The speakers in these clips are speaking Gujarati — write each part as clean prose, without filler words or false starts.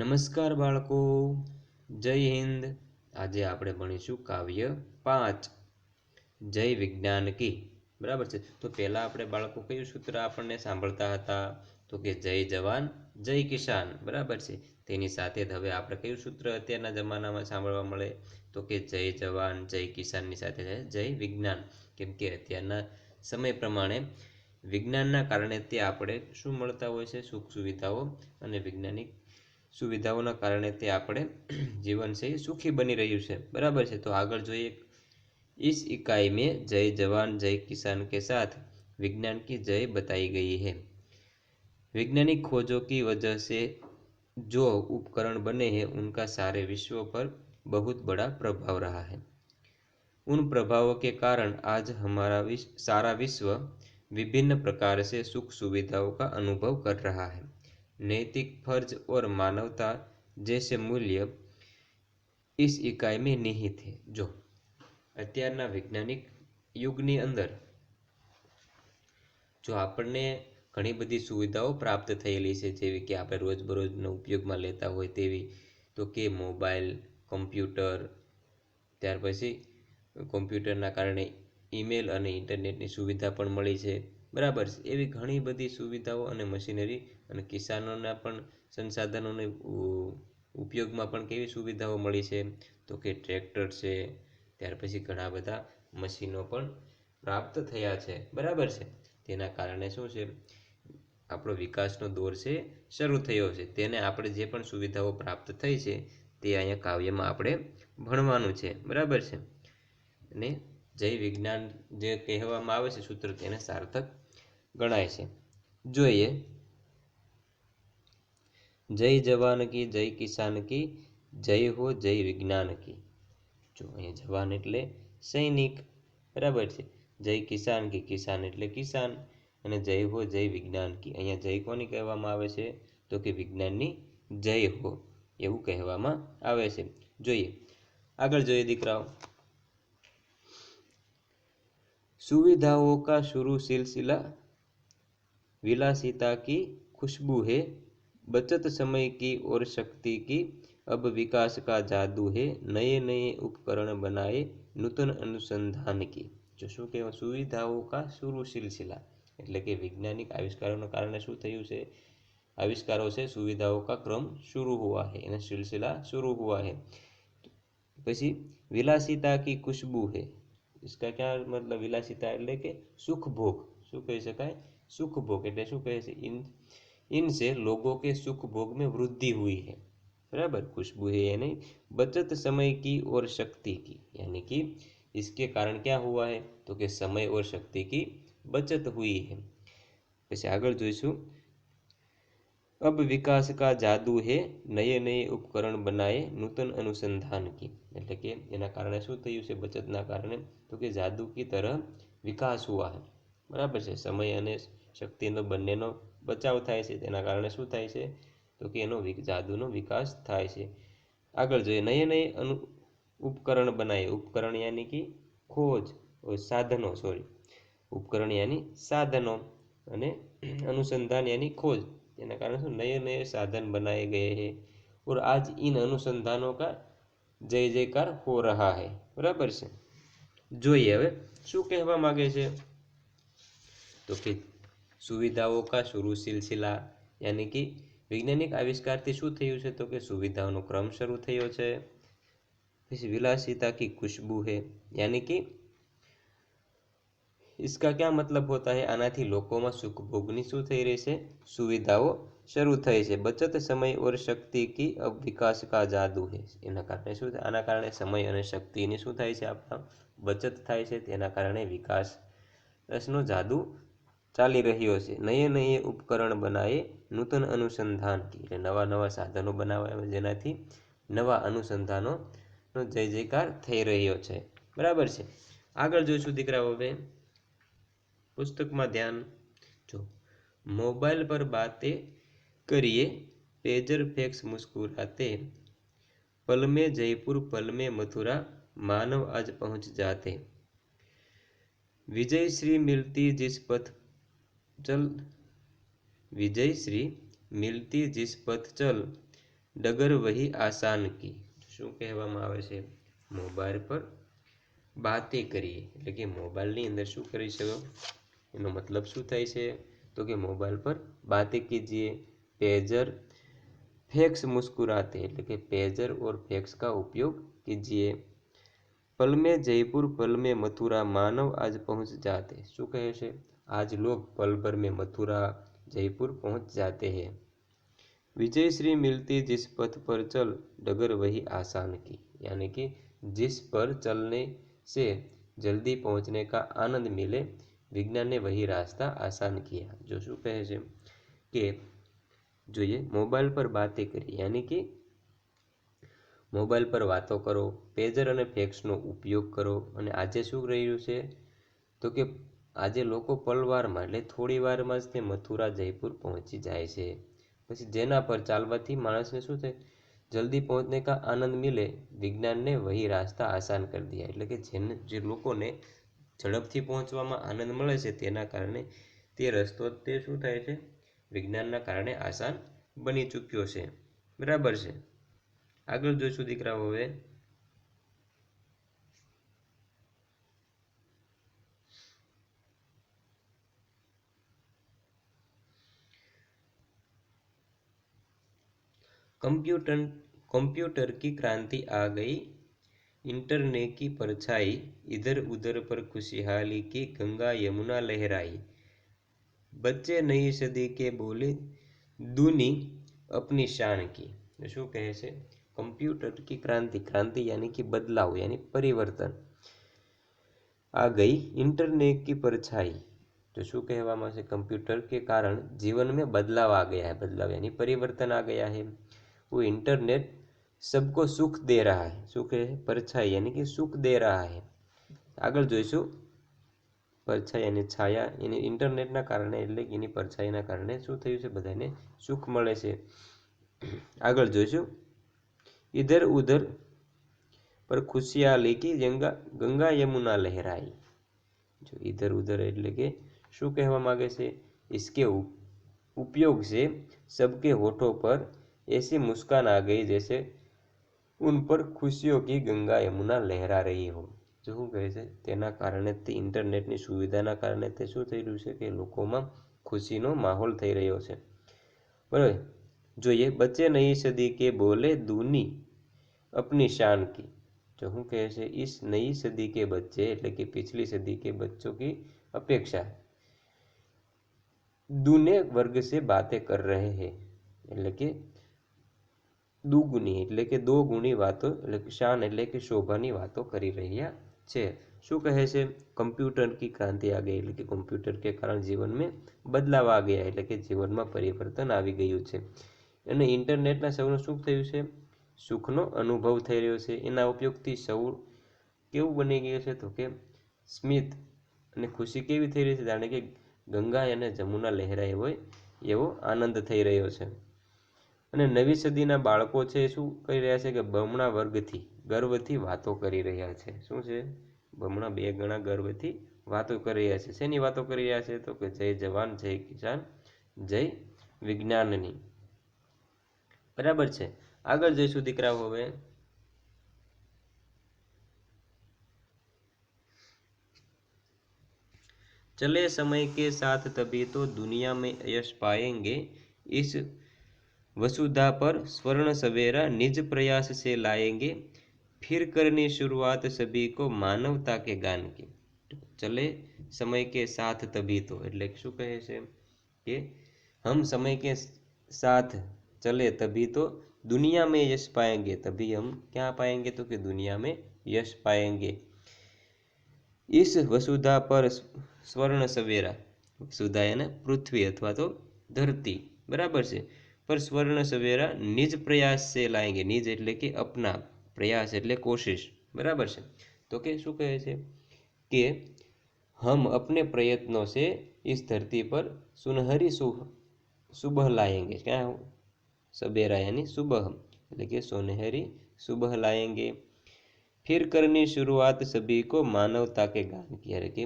નમસ્કાર બાળકો, જય હિન્દ. આજે આપણે ભણીશું કાવ્ય 5 જય વિજ્ઞાન કી. બરાબર છે. તો પહેલા આપણે બાળકો કયું સૂત્ર આપણને સાંભળતા હતા? તો કે જય જવાન જય કિસાન. બરાબર છે. તેની સાથે જ હવે આપણે કયું સૂત્ર અત્યારના જમાનામાં સાંભળવા મળે? તો કે જય જવાન જય કિસાનની સાથે છે જય વિજ્ઞાન. કેમ કે અત્યારના સમય પ્રમાણે વિજ્ઞાનના કારણે તે આપણે શું મળતા હોય છે? સુખ સુવિધાઓ અને વૈજ્ઞાનિક સુવિધાઓના કારણે તે આપણે जीवन से सुखी बनी રહ્યું છે. बराबर છે. तो આગળ જોઈએ. इस इकाई में जय जवान जय किसान के साथ विज्ञान की जय बताई गई है। वैज्ञानिक खोजों की वजह से जो उपकरण बने हैं उनका सारे विश्व पर बहुत बड़ा प्रभाव रहा है। उन प्रभावों के कारण आज हमारा सारा विश्व विभिन्न प्रकार से सुख सुविधाओं का अनुभव कर रहा है। नैतिक फर्ज और मानवता जैसे मूल्य इस इकाई में निहित है। जो અત્યારના વૈજ્ઞાનિક યુગની અંદર જો આપણને ઘણી બધી સુવિધાઓ પ્રાપ્ત થયેલી છે, જેવી કે આપણે રોજબરોજનો ઉપયોગમાં લેતા હોય તેવી, તો કે મોબાઈલ, કમ્પ્યુટર, ત્યાર પછી કમ્પ્યુટરના કારણે ઈમેલ અને ઇન્ટરનેટની સુવિધા પણ મળી છે. બરાબર છે. એવી ઘણી બધી સુવિધાઓ અને મશીનરી અને કિસાનોના પણ સંસાધનોને ઉપયોગમાં પણ કેવી સુવિધાઓ મળી છે? તો કે ટ્રેક્ટર છે, ત્યાર પછી ઘણા બધા મશીનો પણ પ્રાપ્ત થયા છે. બરાબર છે. તેના કારણે શું છે? આપણો વિકાસનો દોર છે શરૂ થયો છે. તેને આપણે જે પણ સુવિધાઓ પ્રાપ્ત થઈ છે તે અહીંયા કાવ્યમાં આપણે ભણવાનું છે. બરાબર છે. અને જય વિજ્ઞાન જે કહેવામાં આવે છે સૂત્ર, તેને સાર્થક ગણાય છે. જોઈએ. જય જવાન કી જય કિસાન કી જય હો જય વિજ્ઞાન કી. જો અહીંયા જવાન એટલે સૈનિક. બરાબર છે. જય કિસાન કી, કિસાન એટલે કિસાન. અને જય હો જય વિજ્ઞાન કી, અહીંયા જય કોની કહેવામાં આવે છે? તો કે વિજ્ઞાનની જય હો એવું કહેવામાં આવે છે. જોઈએ. આગળ જોઈએ દીકરાઓ. सुविधाओं का शुरू सिलसिला विलासिता की खुशबू है, बचत समय की और शक्ति की अब विकास का जादू है, नए नए उपकरण बनाए नूतन अनुसंधान की. जो શું કહેવાય? સુવિધાઓ કા શુરુ સિલસિલા એટલે કે વૈજ્ઞાનિક આવિષ્કારોના કારણે શું થયું છે? आविष्कारों से सुविधाओं का क्रम शुरू हुआ है, यानी सिलसिला शुरू हुआ है. પછી વિલાસિતા की खुशबू है, इसका क्या मतलब? विलासिता એટલે કે સુખ ભોગ. શું કહી શકાય? સુખ ભોગ એટલે શું કહે છે? इनसे लोगों के सुख भोग में वृद्धि हुई है. बराबर. खुशबू है यानी बचत समय की और शक्ति की, यानी कि इसके कारण क्या हुआ है? तो कि समय और शक्ति की बचत हुई है. પછી આગળ જોઈશું. अब विकास का जादू है, नए नए उपकरण बनाए नूतन अनुसंधान की. એટલે કે એના કારણે શું થયું છે? બચતના કારણે તો કે જાદુકી તરહ વિકાસ હુઆ હે. બરાબર છે. સમય અને શક્તિનો બંનેનો બચાવ થાય છે. તેના કારણે શું થાય છે? તો કે એનો જાદુનો વિકાસ થાય છે. આગળ જોઈએ. નયે નયે ઉપકરણ બનાએ. ઉપકરણ યાની કે ખોજ, સાધનો, સોરી. उपकरण यानी साधनों, અને अनुसंधान यानी खोज. તેના કારણે શું? नए नए साधन बनाए गए हैं और आज इन अनुसंधानों का जय जयकार हो रहा है. બરાબર છે. જોઈએ હવે શું કહેવા માંગે છે? તો કે સુવિધાઓ કા શુરુ સિલસિલા, यानी कि વૈજ્ઞાનિક આવિષ્કારથી શું થયું છે? તો કે સુવિધાઓનો ક્રમ શરૂ થયો છે. પછી विलासिता की खुशबू है, यानी कि इसका क्या मतलब होता है? આનાથી લોકોમાં સુખ ભોગની શું થઈ રહી છે? સુવિધાઓ શરૂ થઈ છે. બચત સમય और शक्ति की अब विकास का जादू है. એના કારણે શું થાય? આના કારણે સમય અને શક્તિની શું થાય છે? આપણા બચત થાય છે. તેના કારણે વિકાસનો જાદુ ચાલી રહ્યો છે. નયે નયે ઉપકરણ બનાએ નૂતન અનુસંધાન કી, એટલે નવા નવા સાધનો બનાવ્યા જેનાથી નવા અનુસંધાનોનો જય જયકાર થઈ રહ્યો છે. બરાબર છે. આગળ જોઈશું દીકરાઓ. હવે પુસ્તકમાં ધ્યાન જો. मोबाइल पर बातें करिए, पेजर फैक्स मुस्कुराते, पल में जयपुर पल में मथुरा, मानव आज पहुंच जाते. विजय श्री मिलती जिस पथ चल, विजय श्री मिलती जिस पथ चल, डगर वही आसान की। શું કહેવામાં આવે છે? મોબાઈલ પર બાતે કરીએ એટલે કે મોબાઈલની અંદર શું કરી શકો, એનો મતલબ શું થાય છે? તો કે મોબાઈલ પર બાતે કીजिए, पेजर फैक्स मुस्कुराते એટલે કે पेजर और फैक्स का उपयोग कीजिए, पल में जयपुर पल में मथुरा मानव आज पहुंच जाते। શું કહે છે? आज लोग पल भर में मथुरा जयपुर पहुंच जाते हैं। विजय श्री मिलती जिस पथ पर चल डगर वही आसान की, यानी कि जिस पर चलने से जल्दी पहुंचने का आनंद मिले, विज्ञान ने वही रास्ता आसान किया। जो શું કહે છે કે જોઈએ મોબાઈલ પર બાતે કરી, यानी कि મોબાઈલ પર વાતો કરો, પેજર અને ફેક્સનો ઉપયોગ કરો, અને આજે શું રહ્યું છે? તો કે આજે લોકો પલવારમાં એટલે થોડી વારમાં જ તે મથુરા જયપુર પહોંચી જાય છે। પછી જેના પર ચાલવાથી માણસને શું થાય? જલ્દી પહોંચને કા આનંદ મિલે, વિજ્ઞાનને વહી રાસ્તા આસાન કરી દિયા એટલે કે જે લોકોને ઝડપથી પહોંચવામાં આનંદ મળે છે તેના કારણે તે રસ્તો તે શું થાય છે? વિજ્ઞાનના કારણે આસાન બની ચૂક્યો છે। બરાબર છે। આગળ જોઈશું દીકરાઓ હવે। कंप्यूटर की क्रांति आ गई, इंटरनेट की परछाई, इधर उधर पर खुशहाली की गंगा यमुना लहराई, बच्चे नई सदी के बोले दूनी अपनी शान की। શું કહે છે? कंप्यूटर की क्रांति, क्रांति यानी कि बदलाव यानी परिवर्तन, आ गई इंटरनेट की परछाई। तो શું કહેવામાં છે? कंप्यूटर के कारण जीवन में बदलाव आ गया है, बदलाव यानी परिवर्तन आ गया है। वो इंटरनेट सबको सुख दे रहा है। શું કહે છે? परछाई यानी कि सुख दे रहा है। આગળ જોઈશું પરછાઈ અને છાયા, એની ઇન્ટરનેટના કારણે એટલે કે એની પરછાઈના કારણે શું થયું છે? બધાને સુખ મળે છે। આગળ જોઈશું इधर उधर पर खुशहाली की गंगा यमुना लहराई। जो इधर उधर એટલે કે શું કહેવા માંગે છે? इसके उपयोग से सबके होठों पर ऐसी मुस्कान आ गई जैसे उन पर खुशियों की गंगा यमुना लहरा रही हो। जो શું કહે છે? તેના કારણે તે ઇન્ટરનેટની સુવિધાના કારણે તે શું થઈ રહ્યું છે? કે લોકોમાં ખુશીનો માહોલ થઈ રહ્યો છે। બરાબર। જોઈએ बच्चे नई सदी के बोले दूनी अपनी शान की। जो શું કહે છે? इस नई सदी के बच्चे એટલે કે पिछली सदी के बच्चों की अपेक्षा दूने वर्ग से बातें कर रहे हैं એટલે કે દુગુની એટલે કે દો ગુણી વાતો એટલે કે શાન એટલે કે શોભાની વાતો કરી રહ્યા છે। શું કહે છે? કમ્પ્યુટર કી ક્રાંતિ આ ગઈ એટલે કે કમ્પ્યુટર કે કારણ જીવન में બદલાવ આ ગયા એટલે કે જીવનમાં પરિવર્તન આવી ગયું છે, અને ઇન્ટરનેટના સૌનું શું થયું છે? સુખનો અનુભવ થઈ રહ્યો છે। એના ઉપયોગથી સૌ કેવું બની ગયું છે? તો કે સ્મિત અને ખુશી કેવી થઈ રહી છે? જાણે કે ગંગા અને જમુના લહેરાઈ હોય એવો આનંદ થઈ રહ્યો છે। અને નવી સદીના બાળકો છે શું કરી રહ્યા છે? કે બમણા વર્ગથી ગર્વથી વાતો કરી રહ્યા છે। શું છે? બમણા બે ગણા ગર્વથી વાતો કરી રહ્યા છે। શેની વાતો કરી રહ્યા છે? તો કે જય જવાન જય કિસાન જય વિજ્ઞાનની। બરાબર છે। આગળ જઈશું દીકરાઓ હવે। चले समय के साथ तभी तो दुनिया में यश पाएंगे, इस वसुधा पर स्वर्ण सवेरा निज प्रयास से लाएंगे, फिर करनी शुरुआत सभी को मानवता के गान की। चले समय के साथ तभी तो એટલે શું કહે છે? કે हम समय के साथ चले तभी तो दुनिया में यश पाएंगे, तभी हम क्या पाएंगे? तो कि दुनिया में यश पाएंगे। इस वसुधा पर स्वर्ण सवेरा, वसुधा यानी पृथ्वी अथवा तो धरती, बराबर છે, पर स्वर्ण सवेरा निज प्रयास से लाएंगे। निज એટલે કે अपना, प्रयास એટલે कोशिश, बराबर છે। तो કે શું કહે છે? કે हम अपने प्रयत्नों से इस धरती पर सुनहरी सुबह लाएंगे। क्या सवेरा यानी सुबह એટલે કે सुनहरी सुबह लाएंगे, फिर करनी शुरुआत सभी को मानवता के गान की, यानी कि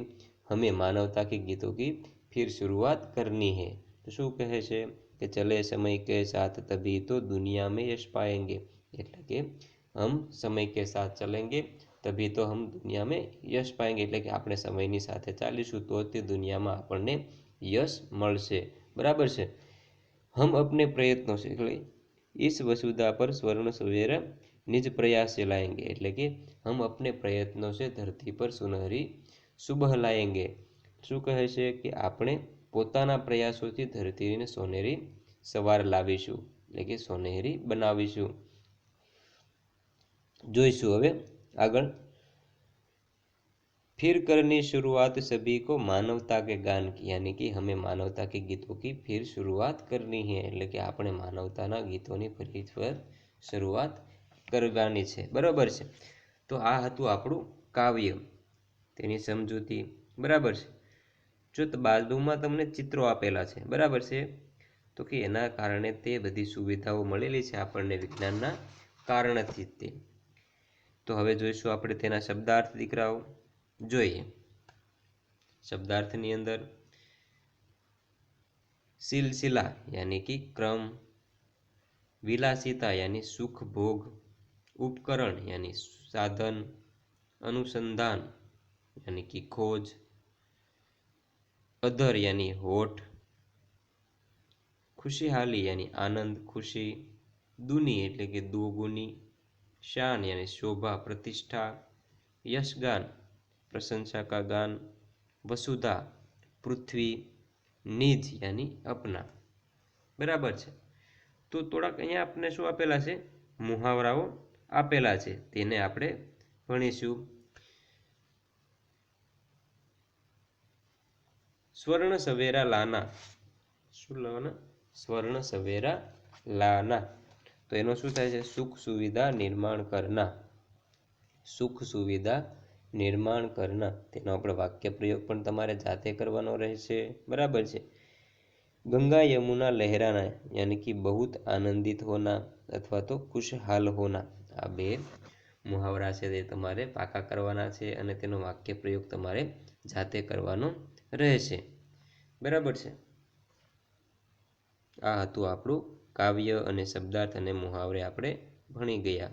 हमें मानवता के गीतों की फिर शुरुआत करनी है। तो શું કહે છે? કે ચલે સમય કે સાથ તभी तो दुनिया में यश पाएंगे, એટલે કે હમ સમય કે સાથ ચલેંગે તभी तो हम दुनिया में यश पाएंगे, એટલે કે આપણે સમયની સાથે ચાલીશું તો તે દુનિયામાં આપણને યશ મળશે। બરાબર છે। हम अपने प्रयत्नों से એટલે इस वसुधा पर स्वर्ण सवेरा निज प्रयास से लाएंगे, એટલે કે हम अपने प्रयत्नों से धरती पर सुनहरी सुबह लाएंगे। શું કહે છે કે આપણે પોતાના પ્રયાસોથી ધરતીને સોનેરી સવાર લાવીશું, એટલે કે સોનેરી બનાવીશું। જોઈશું હવે આગળ। फिर करनी शुरुआत सभी को मानवता के गान की, यानी कि हमें मानवता के गीतों की फिर शुरुआत करनी है, એટલે કે આપણે માનવતાના ગીતોની ફરી શરૂઆત કરવાની છે। બરાબર છે। તો આ હતું આપણું કાવ્ય, તેની સમજૂતી। બરાબર છે। જો બાજુમાં તમને ચિત્રો આપેલા છે, બરાબર છે, તો કે એના કારણે તે બધી સુવિધાઓ મળેલી છે આપણને વિજ્ઞાનના કારણથી તે। તો હવે જોઈશું આપણે તેના શબ્દાર્થ દીકરાઓ। જોઈએ શબ્દાર્થની અંદર सिलसिला यानी कि क्रम, विलासिता यानी सुख भोग, उपकरण यानी साधन, अनुसंधान यानी कि खोज, अधर यानी होठ, खुशहाली यानी आनंद खुशी, दुनी એટલે કે દોગુની, शान यानी शोभा प्रतिष्ठा, यशगान प्रशंसा का गान, वसुधा पृथ्वी, निज यानी अपना। बराबर છે। તો થોડાક અહીંયા આપણે શું આપેલા છે, મુહાવરાઓ આપેલા છે, તેને આપણે ભણીશું। स्वर्ण सवेरा लाना, શું લાવવાના, स्वर्ण सवेरा लाना, તો એનો શું થાય છે, સુખ સુવિધા નિર્માણ કરના, સુખ સુવિધા નિર્માણ કરના, તેનો આપણે વાક્ય પ્રયોગ પણ તમારે જાતે કરવાનો રહેશે। બરાબર છે। गंगा यमुना लहराना यानी कि बहुत आनंदित होना अथवा तो खुशहाल होना, आ बे मुहावरा છે તે તમારે પાકા કરવાના છે અને તેનો વાક્ય પ્રયોગ તમારે જાતે કરવાનો રહેશે। બરાબર છે। આ હતું આપણું કાવ્ય અને શબ્દાર્થ અને મુહાવરે આપણે ભણી ગયા।